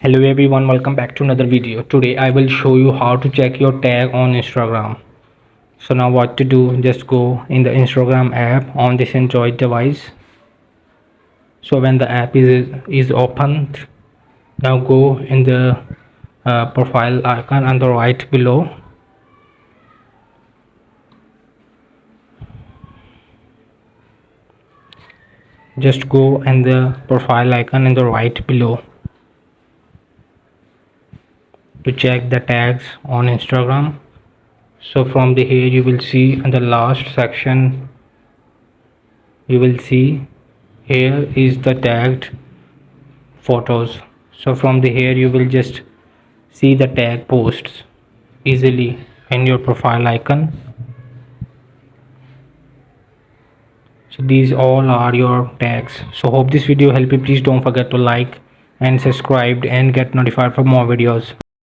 Hello everyone, welcome back to another video. Today I will show you how to check your tag on Instagram. So now what to do, just go in the Instagram app on this Android device. So when the app is open, now go in the profile icon on the right below. Just go in the profile icon in the right below to check the tags on Instagram. So from the here you will see in the last section, you will see here is the tagged photos. So from the here you will just see the tag posts easily in your profile icon. So these all are your tags. So hope this video helped you. Please don't forget to like and subscribe and get notified for more videos.